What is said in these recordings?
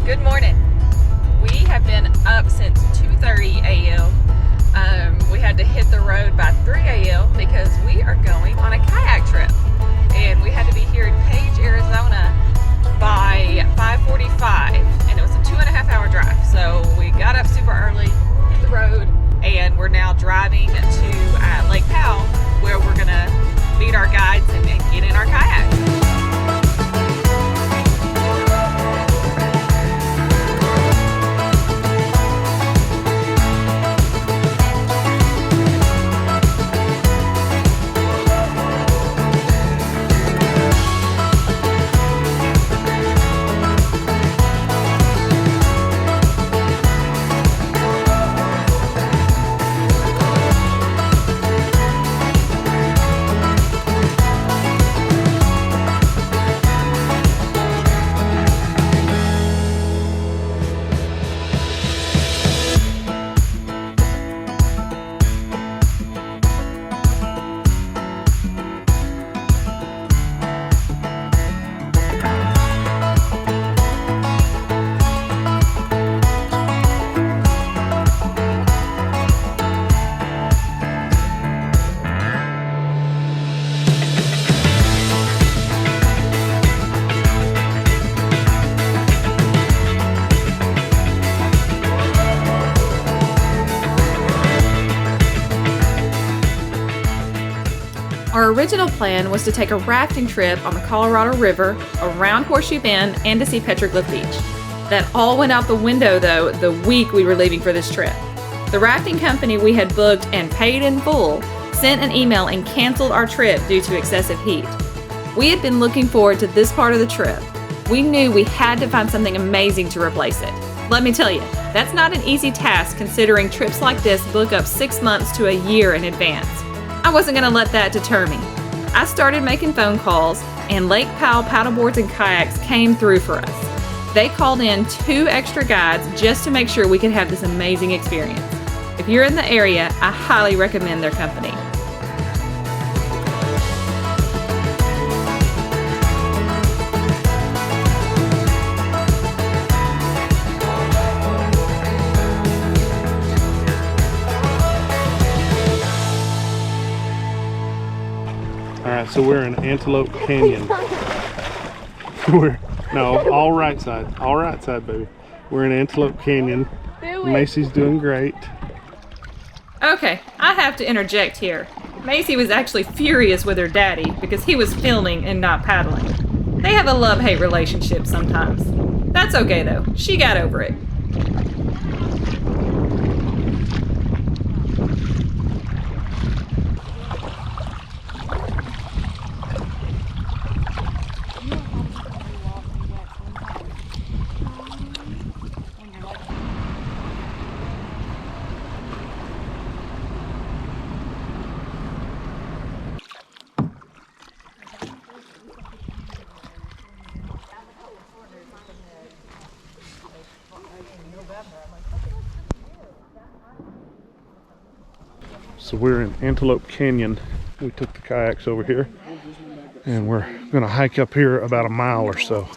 Good morning. We have been up since 2:30 a.m. We had to hit the road by 3 a.m. because we are going on a kayak trip. And we had to be here in Page, Arizona by 5:45. And it was a 2.5-hour drive. So we got up super early, hit the road, and we're now driving to Lake Powell, where we're going to meet our guides and get in our kayaks. Our original plan was to take a rafting trip on the Colorado River, around Horseshoe Bend, and to see Petroglyph Beach. That all went out the window, though, the week we were leaving for this trip. The rafting company we had booked and paid in full sent an email and canceled our trip due to excessive heat. We had been looking forward to this part of the trip. We knew we had to find something amazing to replace it. Let me tell you, that's not an easy task considering trips like this book up 6 months to a year in advance. I wasn't going to let that deter me. I started making phone calls, and Lake Powell paddleboards and kayaks came through for us. They called in 2 extra guides just to make sure we could have this amazing experience. If you're in the area, I highly recommend their company. Alright, so we're in Antelope Canyon. All right side, baby. We're in Antelope Canyon. Macy's doing great. Okay, I have to interject here. Macy was actually furious with her daddy because he was filming and not paddling. They have a love-hate relationship sometimes. That's okay though, she got over it. So we're in Antelope Canyon. We took the kayaks over here and we're gonna hike up here about a mile or so.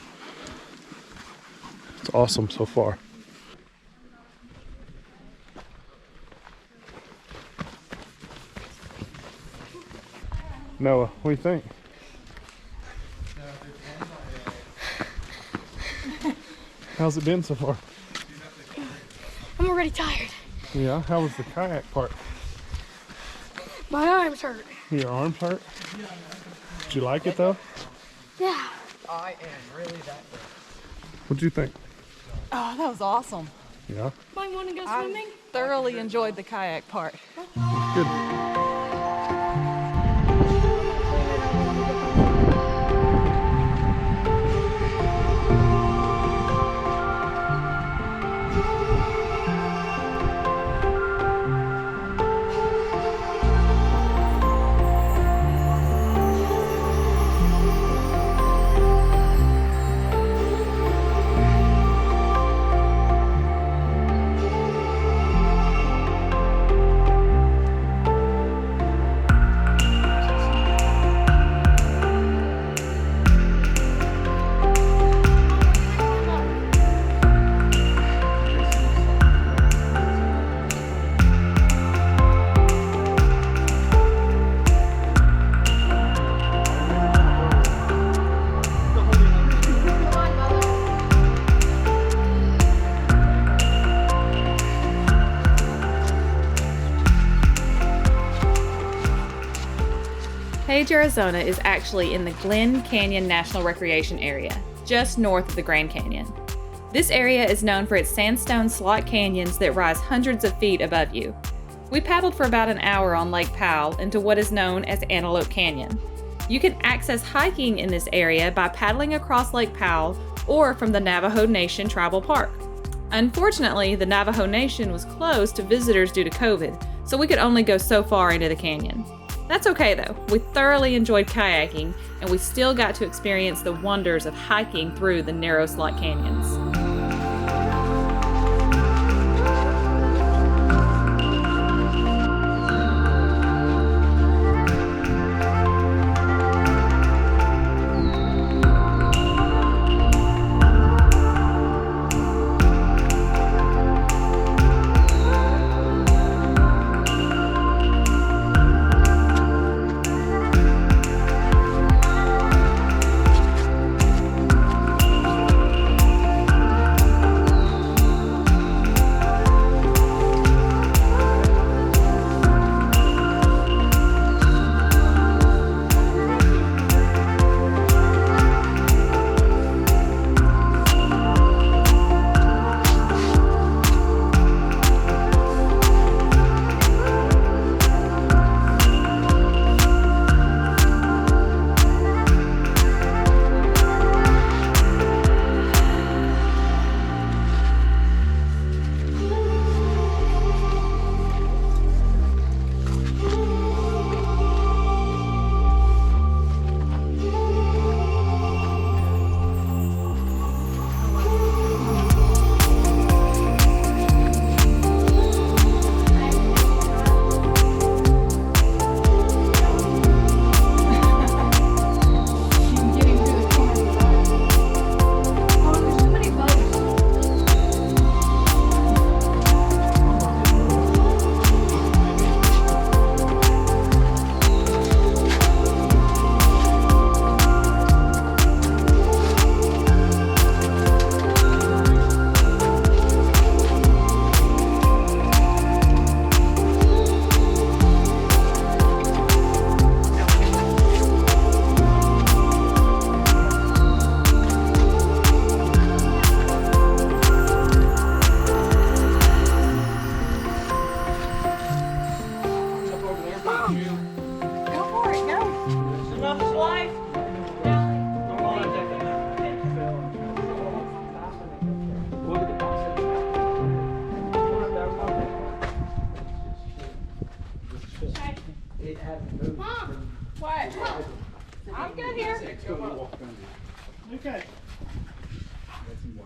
It's awesome so far. Noah, what do you think? How's it been so far? I'm already tired. Yeah, how was the kayak part? My arms hurt. Your arms hurt? Did you like it though? Yeah. I am really that good. What'd you think? Oh, that was awesome. Yeah? Might want to go swimming? Thoroughly enjoyed the kayak part. Good. Osage, Arizona is actually in the Glen Canyon National Recreation Area, just north of the Grand Canyon. This area is known for its sandstone slot canyons that rise hundreds of feet above you. We paddled for about an hour on Lake Powell into what is known as Antelope Canyon. You can access hiking in this area by paddling across Lake Powell or from the Navajo Nation Tribal Park. Unfortunately, the Navajo Nation was closed to visitors due to COVID, so we could only go so far into the canyon. That's okay though, we thoroughly enjoyed kayaking and we still got to experience the wonders of hiking through the narrow slot canyons.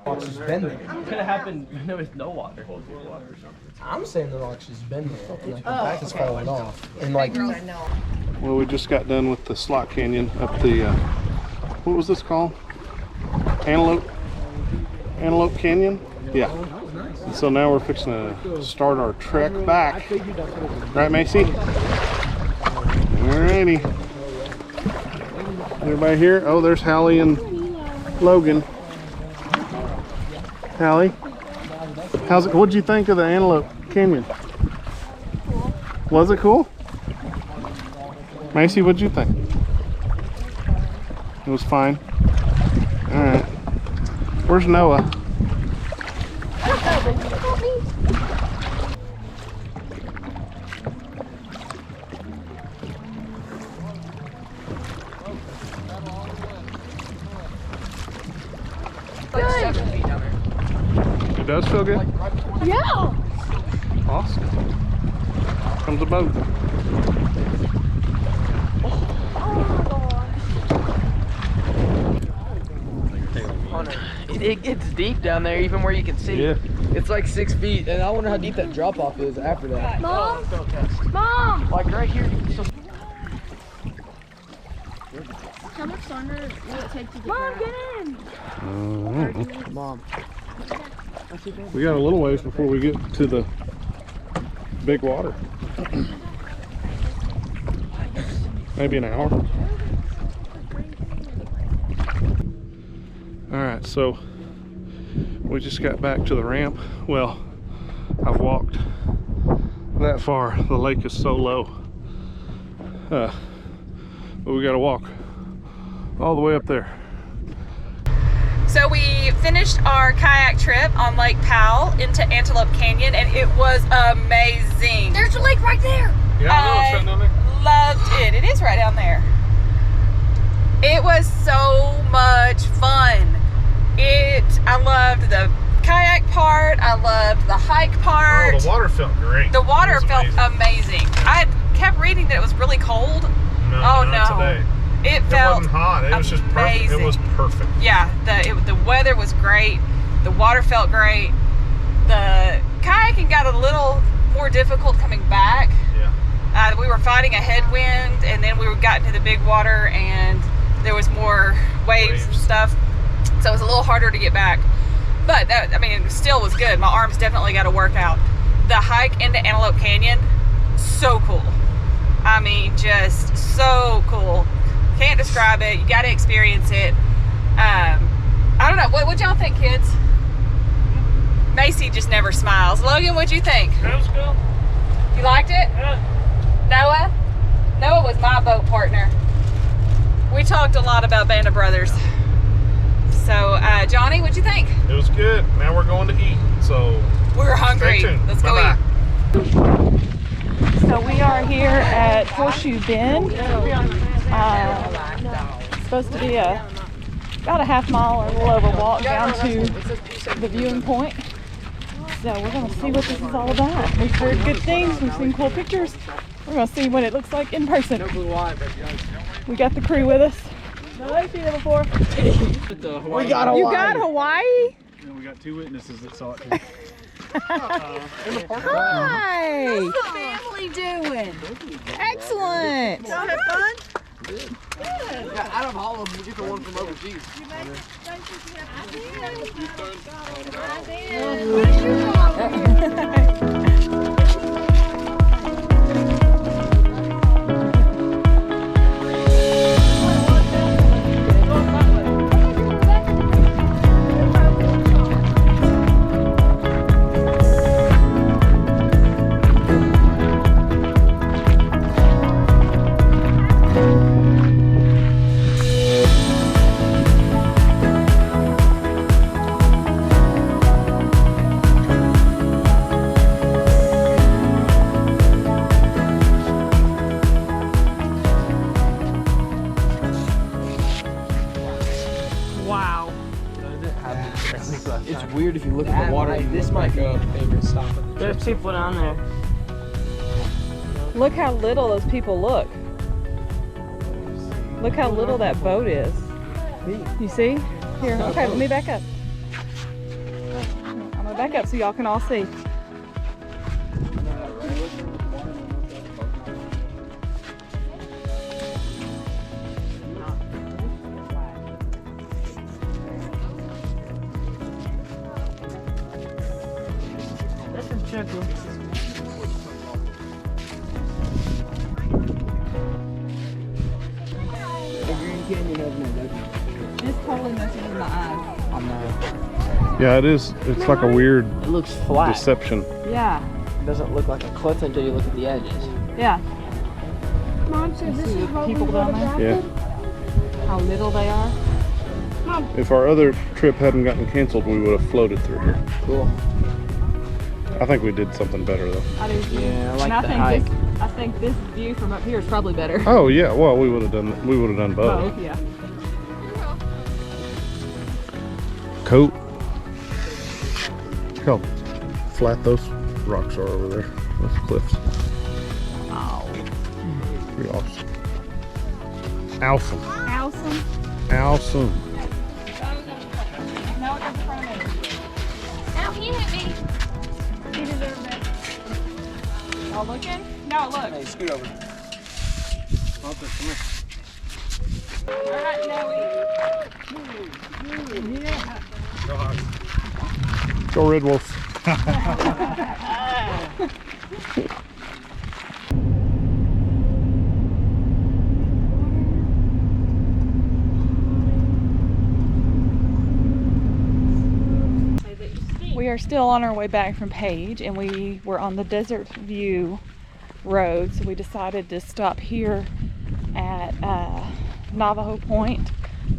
Rocks has been there. It could have happened with no water. I'm saying the rocks has been there. And like the back is falling off. And like, Well, we just got done with the slot canyon up the, what was this called? Antelope Canyon? Yeah. And so now we're fixing to start our trek back. Right, Macy? Alrighty. Everybody here? Oh, there's Hallie and Logan. Hallie, what'd you think of the Antelope Canyon? Was it cool? Macy, what'd you think? It was fine. All right. Where's Noah? It does feel good? Yeah. Awesome. Comes a boat. it gets deep down there, even where you can see. Yeah. It's like 6 feet, and I wonder how deep that drop off is after that. Mom? Mom! Like right here. How much longer will it take to get Mom, get in! Mom. We got a little ways before we get to the big water. Maybe an hour. All right, so we just got back to the ramp. Well, I've walked that far. The lake is so low. but we gotta walk all the way up there. So we finished our kayak trip on Lake Powell into Antelope Canyon, and it was amazing. There's a lake right there. Yeah, I know, it's right down there. Loved it. It is right down there. It was so much fun. I loved the kayak part. I loved the hike part. Oh, the water felt great. The water felt amazing. I kept reading that it was really cold. No, oh not no. today. It It felt wasn't hot. It was just perfect. It was perfect. Yeah, the weather was great. The water felt great. The kayaking got a little more difficult coming back. Yeah. We were fighting a headwind, and then we got into the big water, and there was more waves and stuff. So it was a little harder to get back. But that, I mean, it still was good. My arms definitely got a workout. The hike into Antelope Canyon, so cool. I mean, just so cool. Can't describe it. You got to experience it. I don't know. What y'all think, kids? Macy just never smiles. Logan, what'd you think? That was cool. You liked it? Yeah. Noah? Noah was my boat partner. We talked a lot about Band of Brothers. So, Johnny, what'd you think? It was good. Now we're going to eat. So We're hungry. stay tuned. Let's go Bye-bye. eat. So we are here at Horseshoe Bend. It's supposed to be about a half mile or a little over walk down to the viewing point. So we're going to see what this is all about. We've heard good things. We've seen cool pictures. We're going to see what it looks like in person. We got the crew with us. Nobody's seen it before. We got Hawaii. You got Hawaii? And we got 2 witnesses that saw it too. Hi! How's the family doing? Excellent! Y'all have fun? Yeah, out of all of them, we get the one from overseas. Wow. It's weird if you look at the water. This might be a favorite stop. There's people down there. Look how little those people look. Look how little that boat is. You see? Here, okay, let me back up. I'm gonna back up so y'all can all see. That's a circle. The Green Canyon has no legend. It's totally messing with my eyes. I know. Yeah, it is. It's like a weird It looks flat. deception. Yeah, It doesn't look like a cliff until you look at the edges. yeah. Mom said this See is the what people we down would have there? Yeah. drafted. How little they are. If our other trip hadn't gotten canceled, we would have floated through here. Cool. I think we did something better though. I do too. Yeah, I like And I the think hike. I think this view from up here is probably better. Oh yeah, well we would have done both. Both, yeah. Coat. Look how flat those rocks are over there. Those cliffs. Oh, Pretty awesome. Awesome. awesome. Awesome. Now it goes in front of me. Ow, he hit me. He deserved it. Y'all looking? No, look. Hey, scoot over. All right, Noe. Go Red Wolf. We are still on our way back from Page, and we were on the Desert View Road, so we decided to stop here at Navajo Point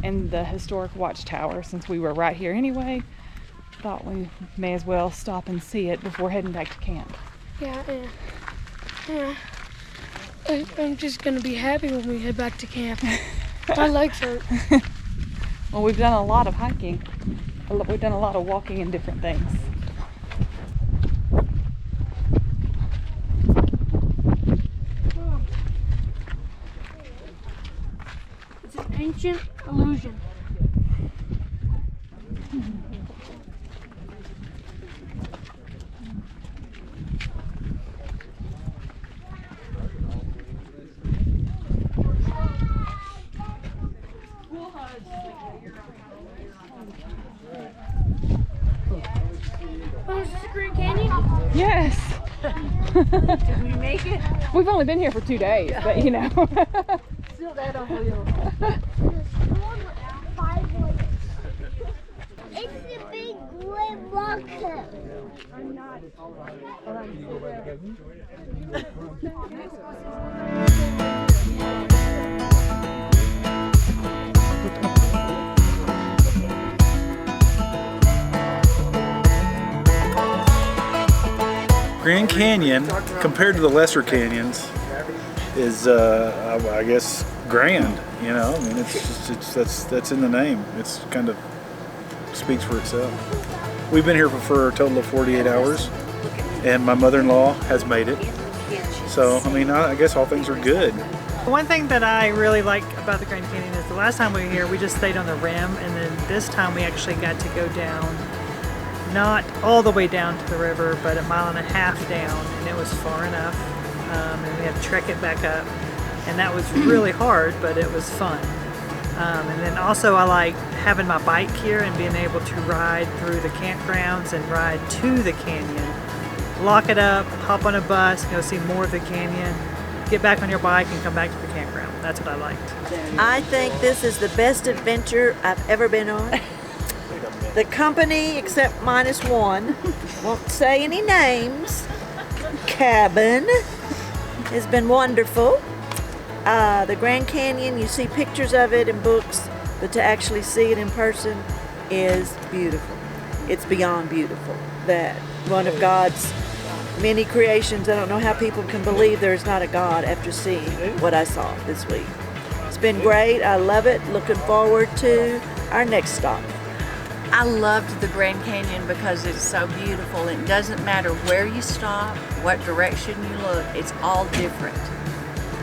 and the historic watchtower. Since we were right here anyway, thought we may as well stop and see it before heading back to camp. Yeah. I'm just gonna be happy when we head back to camp. My legs hurt. Well, we've done a lot of hiking. We've done a lot of walking and different things. It's an ancient illusion. Oh, is this the Grand Canyon? Yes. Did we make it? We've only been here for 2 days, but you know. Still that unbelievable. It's a big gray rocket. I'm not. Grand Canyon, compared to the lesser canyons, is I guess grand. You know, I mean, that's in the name. It's kind of speaks for itself. We've been here for a total of 48 hours, and my mother-in-law has made it. So I mean, I guess all things are good. One thing that I really like about the Grand Canyon is the last time we were here, we just stayed on the rim, and then this time we actually got to go down. Not all the way down to the river, but 1.5 miles down, and it was far enough. And we had to trek it back up, and that was really hard, but it was fun. And then also I like having my bike here and being able to ride through the campgrounds and ride to the canyon. Lock it up, hop on a bus, go see more of the canyon, get back on your bike and come back to the campground. That's what I liked. I think this is the best adventure I've ever been on. The company, except -1, won't say any names, cabin, has been wonderful. The Grand Canyon, you see pictures of it in books, but to actually see it in person is beautiful. It's beyond beautiful. That one of God's many creations. I don't know how people can believe there is not a God after seeing what I saw this week. It's been great. I love it. Looking forward to our next stop. I loved the Grand Canyon because it's so beautiful. It doesn't matter where you stop, what direction you look, it's all different.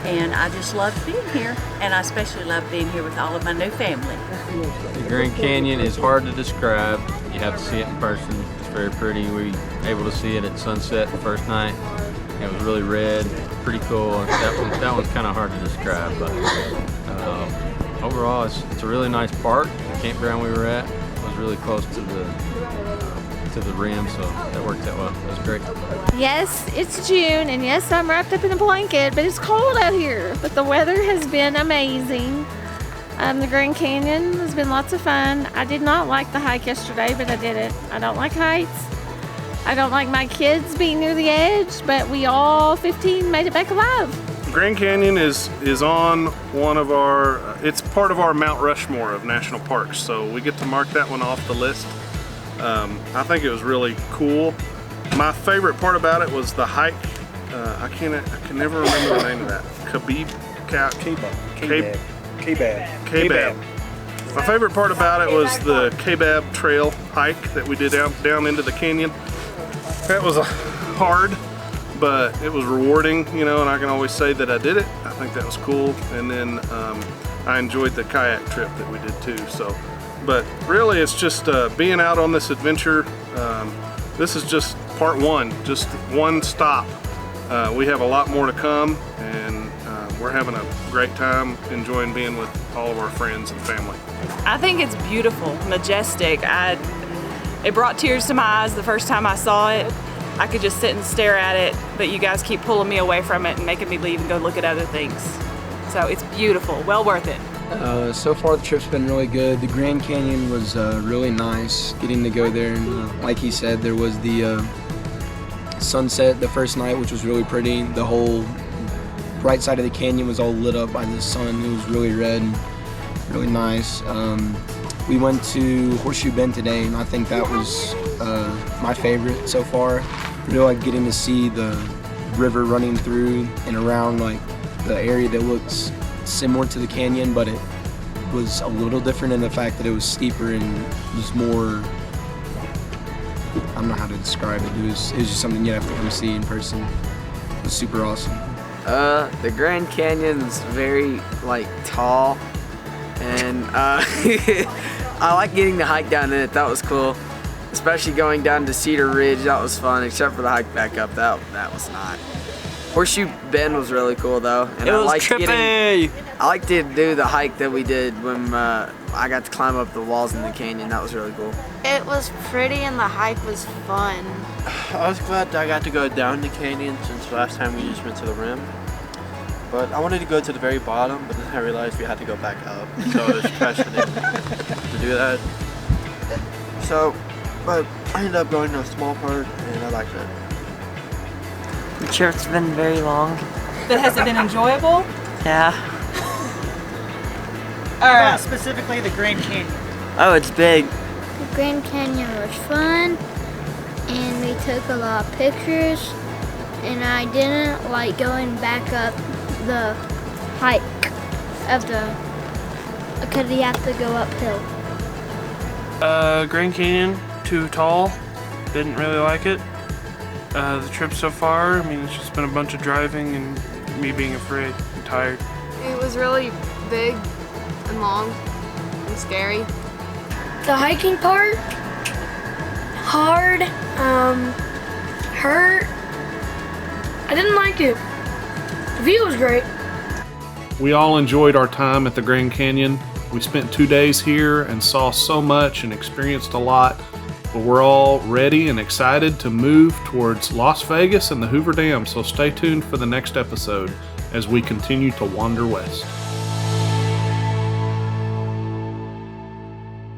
And I just loved being here, and I especially love being here with all of my new family. The Grand Canyon is hard to describe. You have to see it in person. It's very pretty. We were able to see it at sunset the first night. It was really red, pretty cool. That one's kind of hard to describe, but overall it's a really nice park. The campground we were at was really close to the rim, so that worked out well. It was great. Yes, it's June, and yes, I'm wrapped up in a blanket, but it's cold out here. But the weather has been amazing. The Grand Canyon has been lots of fun. I did not like the hike yesterday, but I did it. I don't like heights. I don't like my kids being near the edge, but we all 15 made it back alive. Grand Canyon is on one of our, it's part of our Mount Rushmore of national parks, so we get to mark that one off the list. I think it was really cool. My favorite part about it was the hike. I can never remember the name of that. Kebab. My favorite part about it was the Kebab Trail hike that we did down into the canyon. That was hard, but it was rewarding, you know, and I can always say that I did it. I think that was cool. And then I enjoyed the kayak trip that we did too. So, but really it's just being out on this adventure. This is just part one, just one stop. We have a lot more to come, and we're having a great time enjoying being with all of our friends and family. I think it's beautiful, majestic. It brought tears to my eyes the first time I saw it. I could just sit and stare at it, but you guys keep pulling me away from it and making me leave and go look at other things. So it's beautiful, well worth it. So far the trip's been really good. The Grand Canyon was really nice getting to go there, and like he said, there was the sunset the first night, which was really pretty. The whole right side of the canyon was all lit up by the sun. It was really red, really nice. We went to Horseshoe Bend today, and I think that was my favorite so far. Really like getting to see the river running through and around like the area that looks similar to the canyon, but it was a little different in the fact that it was steeper and was more, I don't know how to describe it. It was just something you have to come see in person. It was super awesome. The Grand Canyon's very like tall, and I like getting to hike down in it. That was cool, especially going down to Cedar Ridge. That was fun, except for the hike back up. That was not. Horseshoe Bend was really cool though, and It was trippy. I like to do the hike that we did when I got to climb up the walls in the canyon. That was really cool. It was pretty and the hike was fun. I was glad that I got to go down the canyon since last time we just went to the rim. But I wanted to go to the very bottom, but then I realized we had to go back up. So it was pressuring to do that. So, but I ended up going to a small part and I liked it. The trip's been very long. But has it been enjoyable? Yeah. Specifically the Grand Canyon. Oh, it's big. The Grand Canyon was fun, and we took a lot of pictures, and I didn't like going back up the hike of because you have to go uphill. Grand Canyon, too tall. Didn't really like it. The trip so far, I mean, it's just been a bunch of driving and me being afraid and tired. It was really big and long and scary. The hiking part, hard, hurt. I didn't like it. The view was great. We all enjoyed our time at the Grand Canyon. We spent 2 days here and saw so much and experienced a lot, but we're all ready and excited to move towards Las Vegas and the Hoover Dam, so stay tuned for the next episode as we continue to wander west.